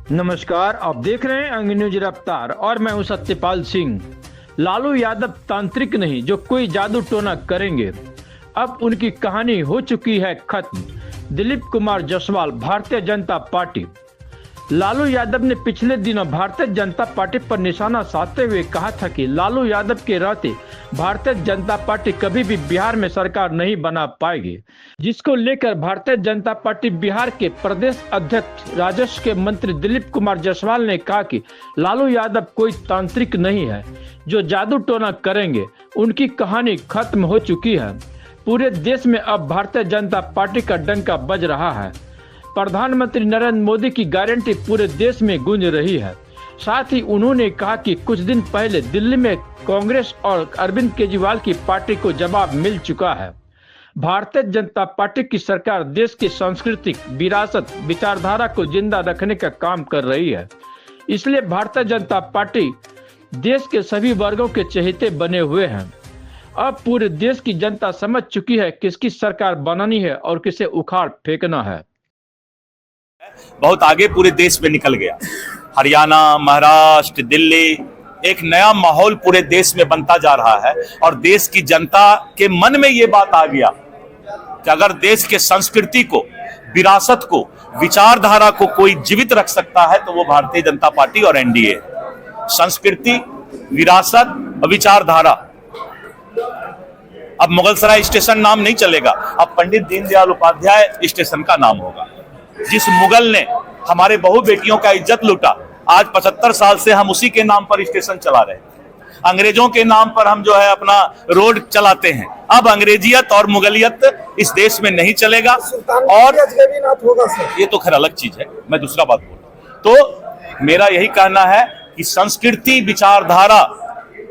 नमस्कार, आप देख रहे हैं अंग न्यूज रफ्तार और मैं हूं सत्यपाल सिंह। लालू यादव तांत्रिक नहीं जो कोई जादू टोना करेंगे। अब उनकी कहानी हो चुकी है खत्म। दिलीप कुमार जायसवाल, भारतीय जनता पार्टी। लालू यादव ने पिछले दिनों भारतीय जनता पार्टी पर निशाना साधते हुए कहा था कि लालू यादव के रहते भारतीय जनता पार्टी कभी भी बिहार में सरकार नहीं बना पाएगी, जिसको लेकर भारतीय जनता पार्टी बिहार के प्रदेश अध्यक्ष राजस्व के मंत्री दिलीप कुमार जायसवाल ने कहा कि लालू यादव कोई तांत्रिक नहीं है जो जादू टोना करेंगे। उनकी कहानी खत्म हो चुकी है। पूरे देश में अब भारतीय जनता पार्टी का डंका बज रहा है। प्रधानमंत्री नरेंद्र मोदी की गारंटी पूरे देश में गूंज रही है। साथ ही उन्होंने कहा कि कुछ दिन पहले दिल्ली में कांग्रेस और अरविंद केजरीवाल की पार्टी को जवाब मिल चुका है। भारतीय जनता पार्टी की सरकार देश की सांस्कृतिक विरासत, विचारधारा को जिंदा रखने का काम कर रही है। इसलिए भारतीय जनता पार्टी देश के सभी वर्गों के चहेते बने हुए हैं। अब पूरे देश की जनता समझ चुकी है किसकी सरकार बनानी है और किसे उखाड़ फेंकना है। बहुत आगे पूरे देश में निकल गया। हरियाणा, महाराष्ट्र, दिल्ली, एक नया माहौल पूरे देश में बनता जा रहा है और देश की जनता के मन में ये बात आ गया कि अगर देश के संस्कृति को, विरासत को, विचारधारा को कोई जीवित रख सकता है तो वो भारतीय जनता पार्टी और एनडीए। संस्कृति, विरासत, विचारधारा। अब मुगलसराय स्टेशन नाम नहीं चलेगा, अब पंडित दीनदयाल उपाध्याय स्टेशन का नाम होगा। जिस मुगल ने हमारे बहु बेटियों का इज्जत लूटा, आज 75 साल से हम उसी के नाम पर स्टेशन चला रहे हैं। अंग्रेजों के नाम पर हम जो है अपना रोड चलाते हैं। अब अंग्रेजियत और मुगलियत इस देश में नहीं चलेगा। और ये तो खैर अलग चीज है, मैं दूसरा बात बोल रहा हूं। तो मेरा यही कहना है कि संस्कृति, विचारधारा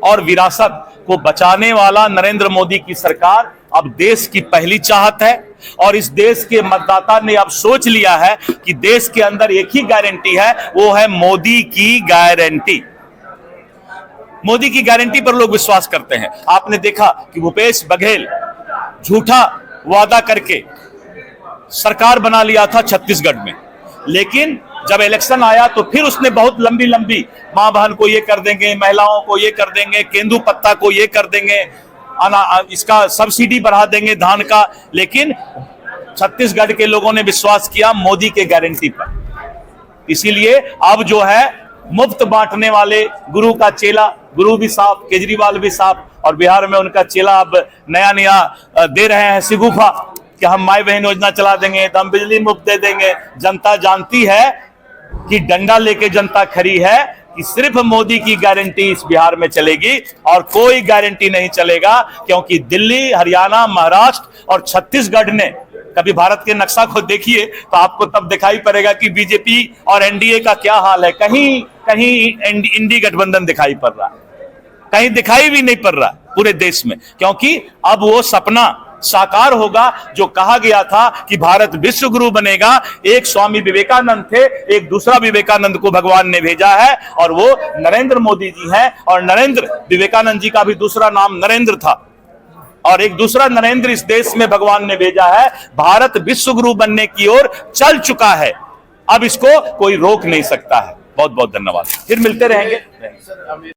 और विरासत को बचाने वाला नरेंद्र मोदी की सरकार अब देश की पहली चाहत है। और इस देश के मतदाता ने अब सोच लिया है कि देश के अंदर एक ही गारंटी है, वो है मोदी की गारंटी। मोदी की गारंटी पर लोग विश्वास करते हैं। आपने देखा कि भूपेश बघेल झूठा वादा करके सरकार बना लिया था छत्तीसगढ़ में, लेकिन जब इलेक्शन आया तो फिर उसने बहुत लंबी लंबी मां बहन को ये कर देंगे, महिलाओं को ये कर देंगे, केंदू पत्ता को ये कर देंगे, इसका सब्सिडी बढ़ा देंगे धान का। लेकिन छत्तीसगढ़ के लोगों ने विश्वास किया मोदी के गारंटी पर। इसीलिए अब जो है मुफ्त बांटने वाले गुरु का चेला, गुरु भी साफ, केजरीवाल भी साफ, और बिहार में उनका चेला अब नया नया दे रहे हैं सिगुफा कि हम माई बहन योजना चला देंगे, तो हम बिजली मुफ्त दे देंगे। जनता जानती है कि डंडा लेके जनता खड़ी है कि सिर्फ मोदी की गारंटी इस बिहार में चलेगी और कोई गारंटी नहीं चलेगा, क्योंकि दिल्ली, हरियाणा, महाराष्ट्र और छत्तीसगढ़ ने, कभी भारत के नक्शा को देखिए तो आपको तब दिखाई पड़ेगा कि बीजेपी और एनडीए का क्या हाल है। कहीं कहीं इंडी गठबंधन दिखाई पड़ रहा है, कहीं दिखाई भी नहीं पड़ रहा पूरे देश में, क्योंकि अब वो सपना साकार होगा जो कहा गया था कि भारत विश्व गुरु बनेगा। एक स्वामी विवेकानंद थे, एक दूसरा विवेकानंद को भगवान ने भेजा है और वो नरेंद्र मोदी जी हैं। और नरेंद्र, विवेकानंद जी का भी दूसरा नाम नरेंद्र था और एक दूसरा नरेंद्र इस देश में भगवान ने भेजा है। भारत विश्व गुरु बनने की ओर चल चुका है, अब इसको कोई रोक नहीं सकता है। बहुत बहुत धन्यवाद, फिर मिलते रहेंगे।